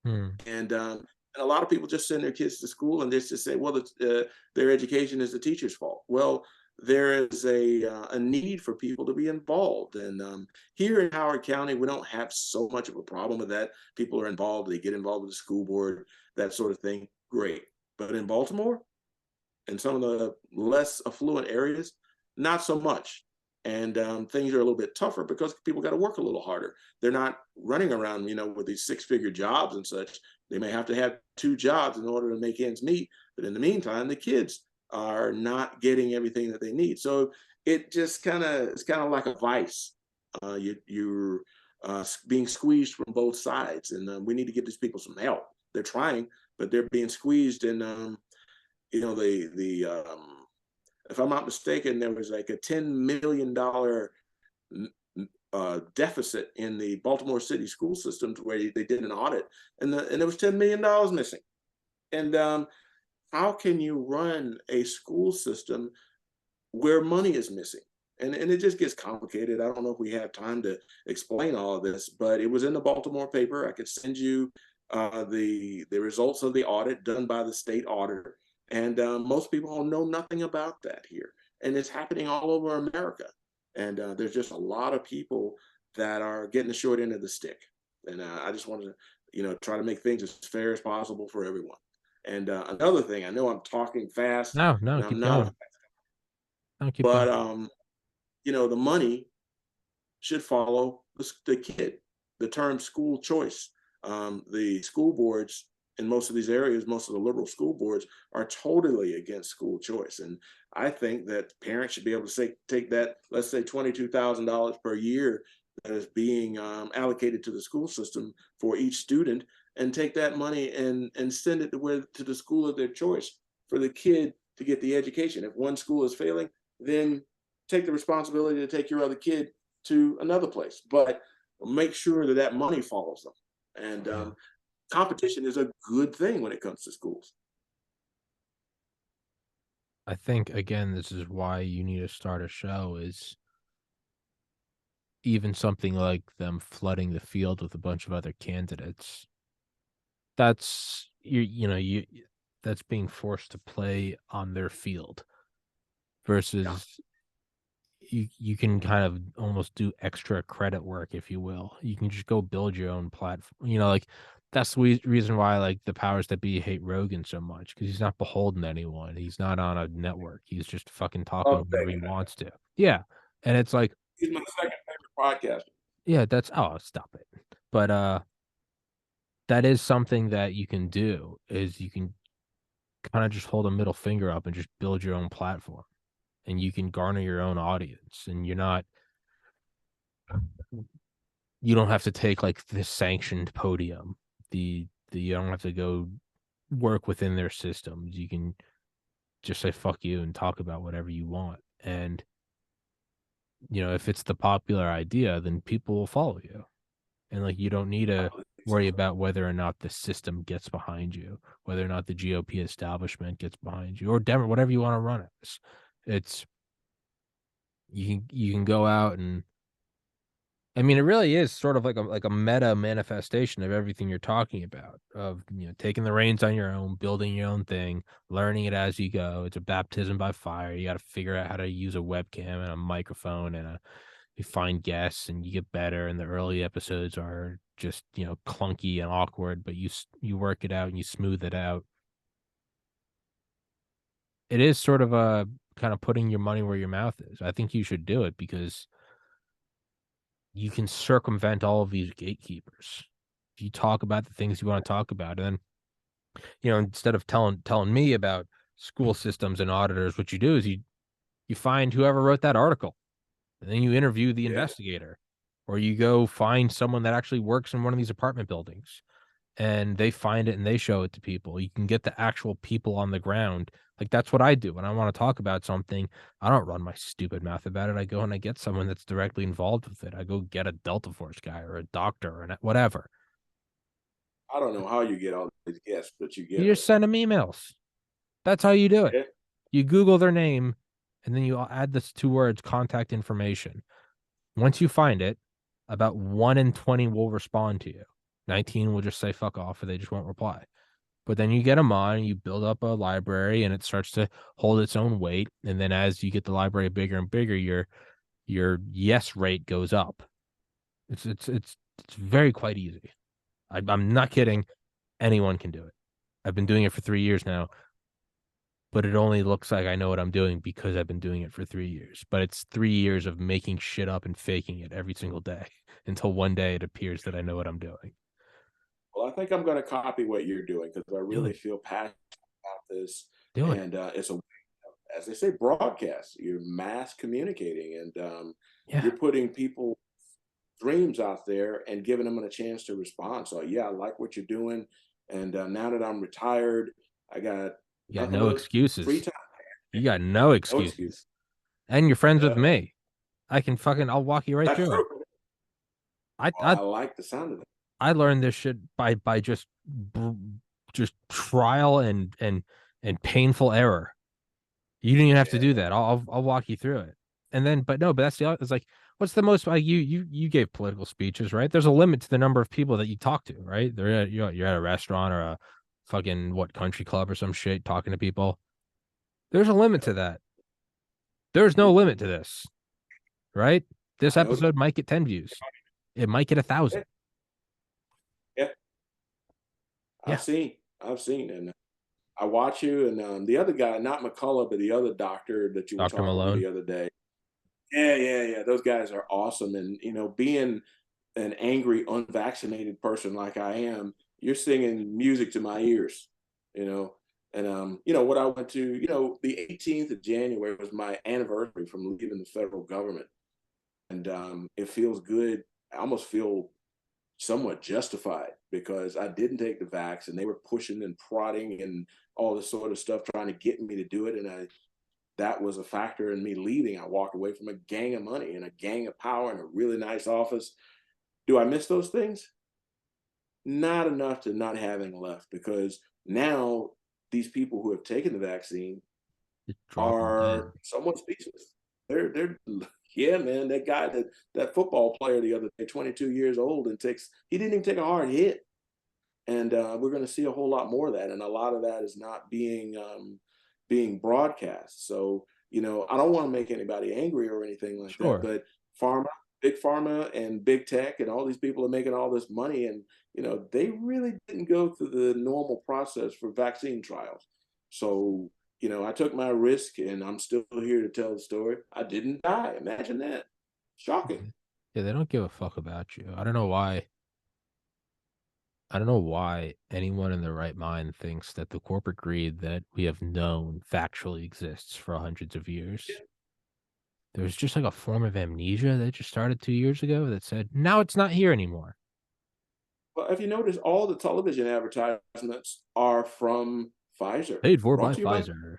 Hmm. And a lot of people just send their kids to school and they just say, well, their education is the teacher's fault. Well, there is a need for people to be involved. And here in Howard County, we don't have so much of a problem with that. People are involved, they get involved with the school board, that sort of thing. Great. But in Baltimore, in some of the less affluent areas, not so much. And things are a little bit tougher because people got to work a little harder. They're not running around, with these six-figure jobs and such. They may have to have two jobs in order to make ends meet. But in the meantime, the kids are not getting everything that they need. So it's kind of like a vice. You're being squeezed from both sides, and we need to give these people some help. They're trying, but they're being squeezed, and the if I'm not mistaken, there was like a $10 million deficit in the Baltimore City school system to where they did an audit, and there was $10 million missing. And how can you run a school system where money is missing? And it just gets complicated. I don't know if we have time to explain all of this, but it was in the Baltimore paper. I could send you the results of the audit done by the state auditor. And most people know nothing about that here. And it's happening all over America. And there's just a lot of people that are getting the short end of the stick. And I just want to, try to make things as fair as possible for everyone. And another thing, I know I'm talking fast, No, no, and I'm keep not, going. No, keep but going. the money should follow the kid. The term school choice. The school boards in most of these areas, most of the liberal school boards are totally against school choice. And I think that parents should be able to take that, let's say $22,000 per year that is being allocated to the school system for each student, and take that money and send it to the school of their choice for the kid to get the education. If one school is failing, then take the responsibility to take your other kid to another place, but make sure that money follows them. And Yeah. competition is a good thing when it comes to schools. I think again, this is why you need to start a show is even something like them flooding the field with a bunch of other candidates. That's that's being forced to play on their field Yeah. versus you can kind of almost do extra credit work, if you will. You can just go build your own platform. Like that's the reason why like the powers that be hate Rogan so much because he's not beholden to anyone. He's not on a network. He's just fucking talking Love that whenever he guy. wants to. Yeah. And it's like, He's my second favorite podcaster. yeah, that's oh, stop it. But that is something that you can do is you can kind of just hold a middle finger up and just build your own platform and you can garner your own audience, and you don't have to take like the sanctioned podium. You don't have to go work within their systems. You can just say fuck you and talk about whatever you want. And if it's the popular idea, then people will follow you. And like you don't need to worry about whether or not the system gets behind you, whether or not the GOP establishment gets behind you, or whatever you want to run as. It's you can go out and I mean, it really is sort of like a meta manifestation of everything you're talking about, of taking the reins on your own, building your own thing, learning it as you go. It's a baptism by fire. You got to figure out how to use a webcam and a microphone, and you find guests and you get better. And the early episodes are just clunky and awkward, but you work it out and you smooth it out. It is sort of a kind of putting your money where your mouth is. I think you should do it because you can circumvent all of these gatekeepers. If you talk about the things you want to talk about, and then instead of telling me about school systems and auditors, what you do is you find whoever wrote that article, and then you interview the investigator, or you go find someone that actually works in one of these apartment buildings, and they find it and they show it to people. You can get the actual people on the ground. Like that's what I do when I want to talk about something. I don't run my stupid mouth about it. I go and I get someone that's directly involved with it. I go get a Delta Force guy or a doctor or whatever. I don't know how you get all these guests, but you You get them. just send them emails. That's how you do it. Yeah. You Google their name and then you add this 2 words, contact information. Once you find it, about 1 in 20 will respond to you. 19 will just say fuck off or they just won't reply. But then you get them on and you build up a library and it starts to hold its own weight. And then as you get the library bigger and bigger, your yes rate goes up. It's very quite easy. I'm not kidding. Anyone can do it. I've been doing it for 3 years now, but it only looks like I know what I'm doing because I've been doing it for 3 years. But it's 3 years of making shit up and faking it every single day until one day it appears that I know what I'm doing. Well, I think I'm going to copy what you're doing because I Do really it. feel passionate about this. Do it. And it's a, as they say, broadcast. You're mass communicating, and Yeah. you're putting people dreams out there and giving them a chance to respond. So yeah, I like what you're doing. And now that I'm retired, I got You got nothing no but free excuses. time. You got no No excuse. excuses. And you're friends with Yeah, me. I'll walk you right that's through true. it. I Oh, I I like the sound of that. I learned this shit by just trial and painful error. You didn't even have to do Yeah, that. I'll walk you through it. And then, but no, but that's the other. It's like, what's the most like you gave political speeches, right? There's a limit to the number of people that you talk to, right? You're at a restaurant or a fucking what country club or some shit talking to people. There's a limit to that. There's no limit to this, right? This I know. episode might get 10 views. It might get 1,000. Yeah, yeah, Yeah. I've seen, and I watch you. And the other guy, not McCullough, but the other doctor that you were Dr. talking to Malone. the other day. Yeah, yeah, yeah. Those guys are awesome. And being an angry, unvaccinated person like I am, you're singing music to my ears. You know, and what I went to, the 18th of January was my anniversary from leaving the federal government, and it feels good. I almost feel somewhat justified because I didn't take the vax and they were pushing and prodding and all this sort of stuff trying to get me to do it. And that was a factor in me leaving. I walked away from a gang of money and a gang of power and a really nice office. Do I miss those things? Not enough to not having left, because now these people who have taken the vaccine Just drop them dead. are somewhat speechless. They're yeah, man. That guy, that football player the other day, 22 years old, and he didn't even take a hard hit. And we're going to see a whole lot more of that, and a lot of that is not being broadcast. So I don't want to make anybody angry or anything like that, Sure. but pharma, big pharma, and big tech, and all these people are making all this money, and they really didn't go through the normal process for vaccine trials. So I took my risk, and I'm still here to tell the story. I didn't die. Imagine that. Shocking. Yeah, they don't give a fuck about you. I don't know why. I don't know why anyone in their right mind thinks that the corporate greed that we have known factually exists for hundreds of years. there's just like a form of amnesia that just started 2 years ago that said, now it's not here anymore. Well, if you notice, all the television advertisements are from Pfizer. Paid for Brought by to you by Pfizer.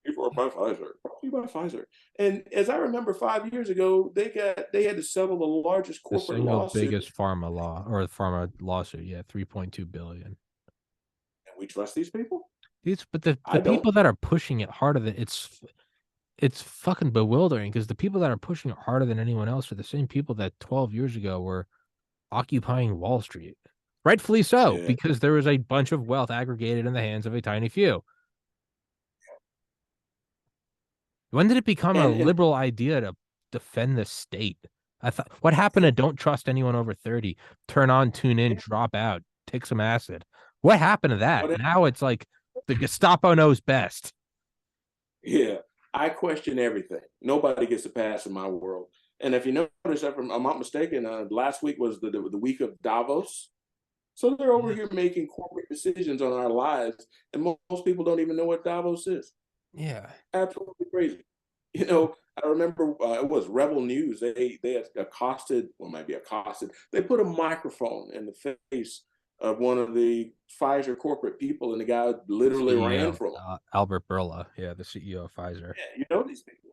Pfizer. Brought to you by Pfizer. And as I remember, 5 years ago, they had to settle the largest The corporate single lawsuit. biggest pharma law or pharma lawsuit. Yeah, 3.2 billion. And we trust these people? But the I don't. people that are pushing it harder than it's fucking bewildering because the people that are pushing it harder than anyone else are the same people that 12 years ago were occupying Wall Street. Rightfully so, Yeah. because there was a bunch of wealth aggregated in the hands of a tiny few. When did it become a And liberal idea to defend the state? I thought, what happened to don't trust anyone over 30? Turn on, tune in, drop out, take some acid. What happened to that? what Now it's like the Gestapo knows best. Yeah, I question everything. Nobody gets a pass in my world. And if you notice, if I'm not mistaken, last week was the week of Davos. So they're over Yeah. here making corporate decisions on our lives, and most people don't even know what Davos is. Yeah. Absolutely crazy. I remember it was Rebel News. They had accosted, well, maybe accosted. They put a microphone in the face of one of the Pfizer corporate people, and the guy literally ran CEO, from him. Albert Bourla. Yeah, the CEO of Pfizer. Yeah, you know these people.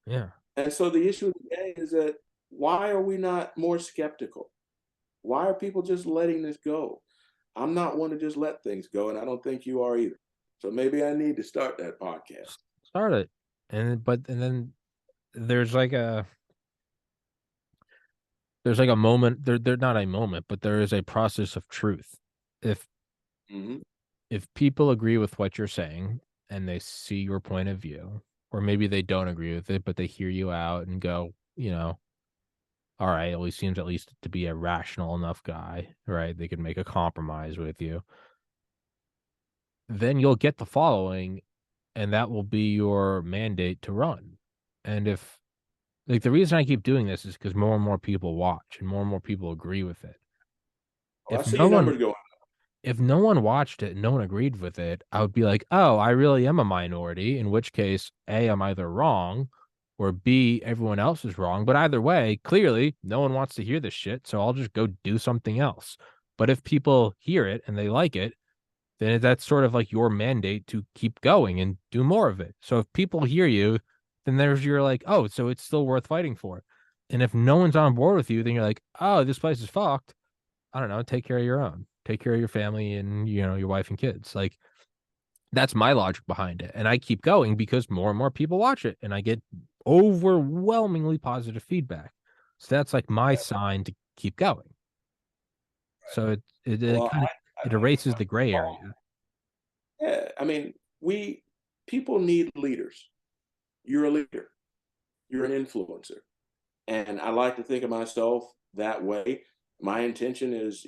Yeah. And so the issue of the day is that why are we not more skeptical? Why are people just letting this go? I'm not one to just let things go, and I don't think you are either. So maybe I need to start that podcast. Start it. And then there's like a moment there not a moment, but there is a process of truth. If Mm-hmm. if people agree with what you're saying and they see your point of view, or maybe they don't agree with it, but they hear you out and go, all right, well, he seems at least to be a rational enough guy, right? They could make a compromise with you. Then you'll get the following, and that will be your mandate to run. And if like the reason I keep doing this is because more and more people watch and more people agree with it. Oh, I If see no your one numbers going. if no one watched it and no one agreed with it, I would be like, oh, I really am a minority, in which case, A, I'm either wrong, or B, everyone else is wrong. But either way, clearly, no one wants to hear this shit, so I'll just go do something else. But if people hear it and they like it, then that's sort of like your mandate to keep going and do more of it. So if people hear you, then there's your like, oh, so it's still worth fighting for. And if no one's on board with you, then you're like, oh, this place is fucked. I don't know, take care of your own. Take care of your family and your wife and kids. Like that's my logic behind it. And I keep going because more and more people watch it and I get overwhelmingly positive feedback. So that's like my sign to keep going. So it Well, kind of I it think it's erases about the gray wrong. area. Yeah, I mean, we people need leaders. You're a leader. You're an influencer. And I like to think of myself that way. My intention is,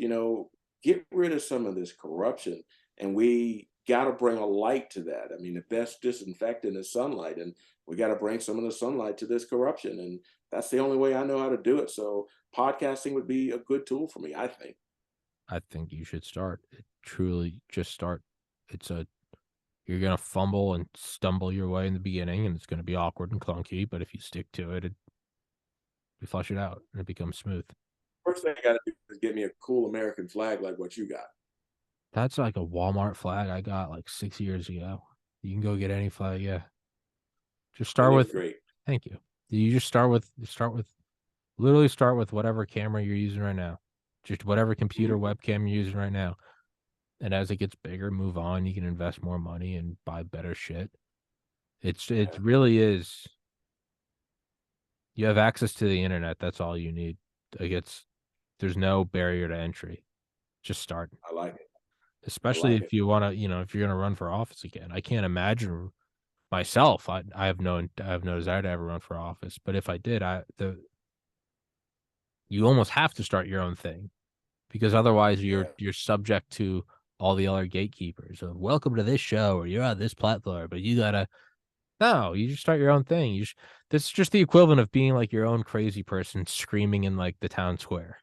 get rid of some of this corruption. And we got to bring a light to that. I mean, the best disinfectant is sunlight. And we got to bring some of the sunlight to this corruption. And that's the only way I know how to do it. So podcasting would be a good tool for me, I think. I think you should start. Truly just start. It's a You're gonna fumble and stumble your way in the beginning and it's gonna be awkward and clunky, but if you stick to it, you flush it out and it becomes smooth. First thing I got to do is get me a cool American flag like what you got. That's like a Walmart flag I got like 6 years ago. You can go get any flag, yeah. Just They start look with great. thank you. You just start with literally start with whatever camera you're using right now. Just whatever computer Mhm. webcam you're using right now. And as it gets bigger, move on. You can invest more money and buy better shit. It Yeah, really is. You have access to the internet. That's all you need. Like there's no barrier to entry. Just start. I like it. I Especially like if it. you want to, if you're gonna run for office again. I can't imagine myself. I have no desire to ever run for office. But if I did, you almost have to start your own thing because otherwise Yeah. you're subject to all the other gatekeepers of welcome to this show or you're on this platform, but you gotta no, you just start your own thing. This is just the equivalent of being like your own crazy person screaming in like the town square.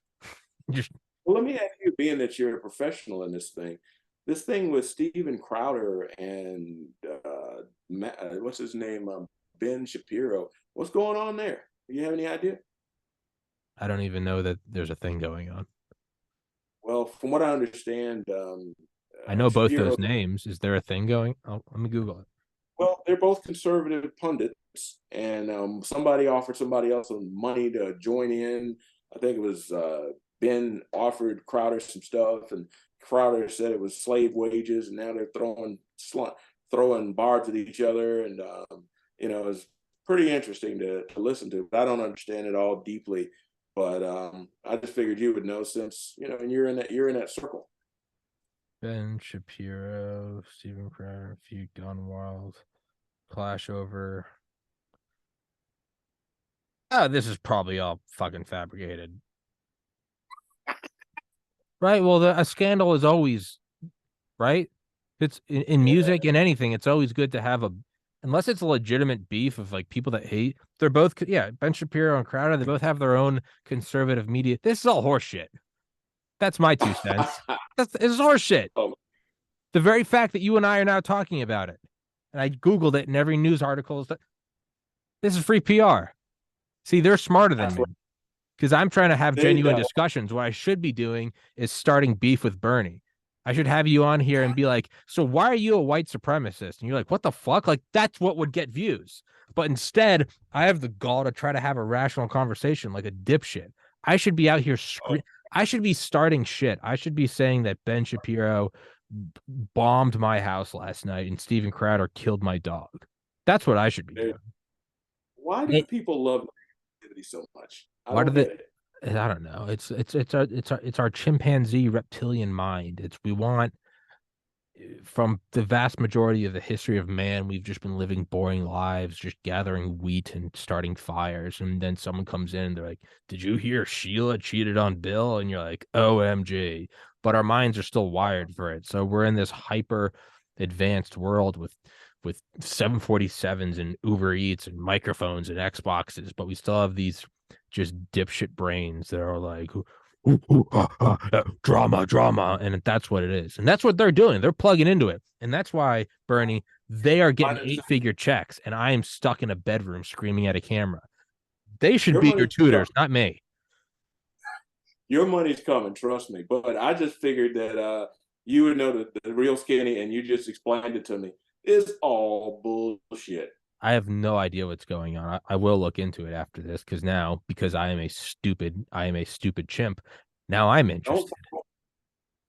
Just Well, let me ask you, being that you're a professional in this thing with Steven Crowder and what's his name, Ben Shapiro. What's going on there? Do you have any idea? I don't even know that there's a thing going on. Well, from what I understand, I know both Shapiro. those names. Is there a thing going? Oh, let me Google it. Well, they're both conservative pundits, and somebody offered somebody else some money to join in. I think it was Ben offered Crowder some stuff, and Crowder said it was slave wages, and now they're throwing barbs at each other, and it's pretty interesting to listen to. But I don't understand it all deeply, but I just figured you would know since and you're in that circle. Ben Shapiro, Stephen Crowder, feud gone wild, clash over. Oh, this is probably all fucking fabricated. Right? Well, a scandal is always right. It's in Yeah. music and anything. It's always good to have unless it's a legitimate beef of like people that hate. They're both, yeah. Ben Shapiro and Crowder. They both have their own conservative media. This is all horseshit. That's my 2 cents. It's horseshit. Oh, The very fact that you and I are now talking about it, and I googled it in every news article, is that this is free PR. See, they're smarter than that's me what because I'm trying to have they genuine know. discussions. What I should be doing is starting beef with Berney. I should have you on here and be like, so why are you a white supremacist? And you're like, what the fuck? Like, that's what would get views. But instead, I have the gall to try to have a rational conversation like a dipshit. I should be out here I should be starting shit. I should be saying that Ben Shapiro bombed my house last night and Steven Crowder killed my dog. That's what I should be doing. Why do Hey, people love negativity so much? I why do don't they? get it. I don't know. It's our chimpanzee reptilian mind. It's we want from the vast majority of the history of man, we've just been living boring lives, just gathering wheat and starting fires. And then someone comes in and they're like, did you hear Sheila cheated on Bill? And you're like, OMG. But our minds are still wired for it. So we're in this hyper advanced world with 747s and Uber Eats and microphones and Xboxes, but we still have these just dipshit brains that are like, drama, drama. And that's what it is. And that's what they're doing. They're plugging into it. And that's why, Berney, they are getting 8-figure checks. And I am stuck in a bedroom screaming at a camera. They should Your be your money's coming. tutors, not me. Your money's coming, trust me. But I just figured that you would know the real skinny, and you just explained it to me. It's all bullshit. I have no idea what's going on. I will look into it after this because I am a stupid chimp. Now I'm Don't interested.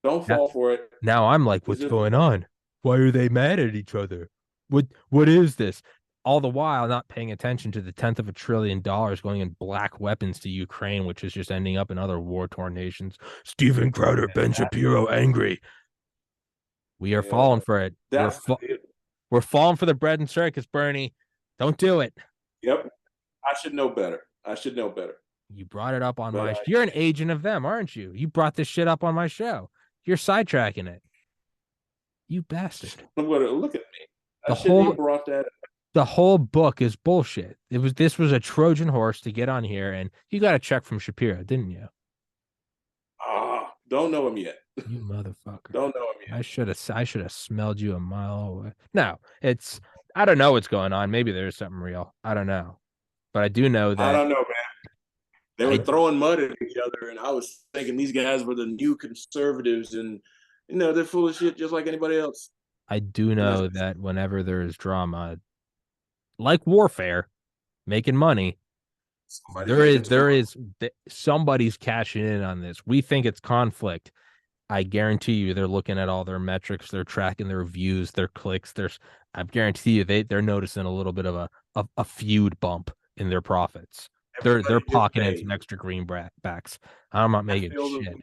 don't Now, fall for it. now I'm like, It's what's just going on? Why are they mad at each other? What is this? All the while not paying attention to the tenth of $1 trillion going in black weapons to Ukraine, which is just ending up in other war-torn nations. Steven Crowder, Ben Shapiro, angry. We are yeah. falling for it. That's We're falling for the bread and circus, Berney. Don't do it. yep. I should know better. I should know better. You brought it up on But my. You're an agent of them, aren't you? You brought this shit up on my show. You're sidetracking it. You bastard. look at me. I The shouldn't whole even brought that up. the whole book is bullshit. This was a Trojan horse to get on here, and you got a check from Shapiro, didn't you? Don't know him yet. You motherfucker. Don't know him yet. I should have smelled you a mile away. No, I don't know what's going on. Maybe there's something real. I don't know. But I do know I that don't know, man. They were I throwing mud at each other, and I was thinking these guys were the new conservatives, and they're full of shit just like anybody else. I do And that's know that whenever there is drama, like warfare, making money, somebody's cashing in on this. We think it's conflict. I guarantee you they're looking at all their metrics, they're tracking their views, their clicks. I guarantee you they're noticing a little bit of a feud bump in their profits. They're everybody gets pocketing some paid. extra greenbacks. I'm not I making feel the shit.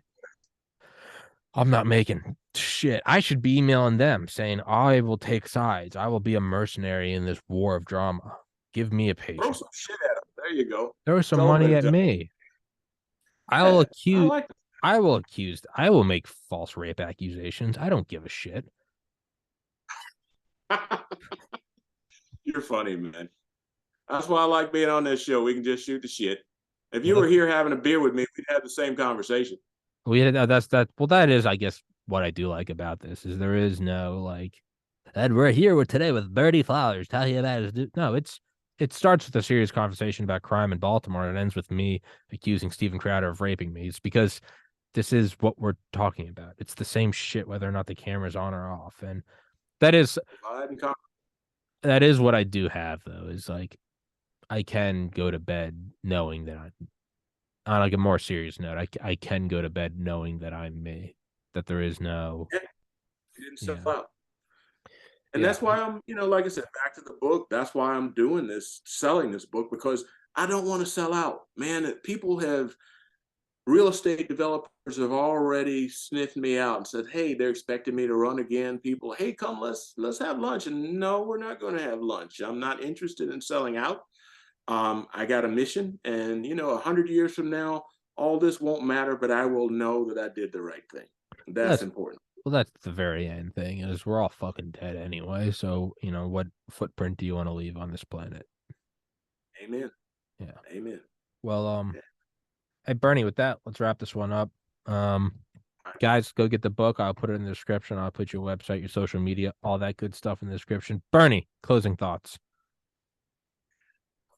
I'm not making shit. I should be emailing them saying I will take sides. I will be a mercenary in this war of drama. Give me a throw patient. some shit at them. There you go. Throw some Tell money them at to me. I will yeah, I accuse like I will make false rape accusations. I don't give a shit. that. You're funny, man. That's why I like being on this show. We can just shoot the shit. If you Well, were here having a beer with me, we'd have the same conversation. that's that. Well, that is, I guess, what I do like about this is there is no like, and we're here today with Birdie Flowers talking about his. No, it's it starts with a serious conversation about crime in Baltimore and it ends with me accusing Steven Crowder of raping me. It's because this is what we're talking about. It's the same shit whether or not the camera's on or off. And that is that is what I do have though, is like I can go to bed knowing that I on like a more serious note, I can go to bed knowing that I'm me. That there is no Yeah, you didn't sell yeah. out. And Yeah. that's why I'm, like I said, back to the book. That's why I'm doing this, selling this book, because I don't want to sell out. Man, people have real estate developers have already sniffed me out and said, "Hey, they're expecting me to run again." People, "Hey, come, let's have lunch." And no, we're not going to have lunch. I'm not interested in selling out. I got a mission, and 100 years from now, all this won't matter, but I will know that I did the right thing. That's That's important. well, that's the very end thing is we're all fucking dead anyway. So, what footprint do you want to leave on this planet? Amen. Yeah. Amen. Well, Yeah. hey Bernie, with that, let's wrap this one up. Um, guys, go get the book. I'll put it in the description. I'll put your website, your social media, all that good stuff in the description. Bernie, closing thoughts.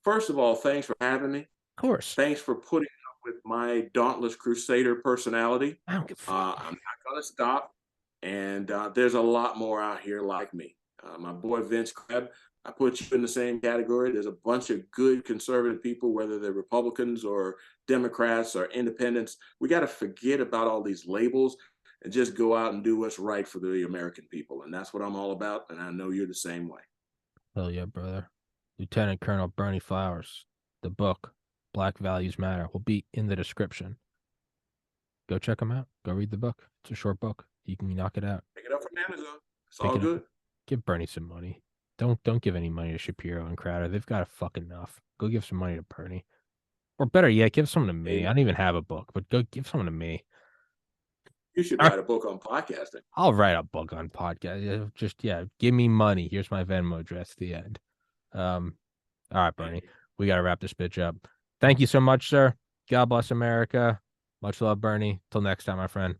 First of all, thanks for having me. Of course. Thanks for putting up with my dauntless crusader personality. I don't give a fuck. I'm not going to stop. And there's a lot more out here like me. My boy Vince Kreb, I put you in the same category. There's a bunch of good conservative people, whether they're Republicans or Democrats or independents. We got to forget about all these labels and just go out and do what's right for the American people. And that's what I'm all about. And I know you're the same way. Hell yeah, brother. Lieutenant Colonel Bernie Flowers. The book, Black Values Matter, will be in the description. Go check them out. Go read the book. It's a short book. You can knock it out. Pick it up from Amazon. It's Pick all it up. good. Give Bernie some money. Don't give any money to Shapiro and Crowder. They've got fuck enough. Go give some money to Bernie. Or better yet, give some to me. I Amen. don't even have a book, but go give some to me. You should All right. write a book on podcasting. I'll write a book on podcast. Just give me money. Here's my Venmo address at the end. All right, Bernie. We gotta wrap this bitch up. Thank you so much, sir. God bless America. Much love, Bernie. Till next time, my friend.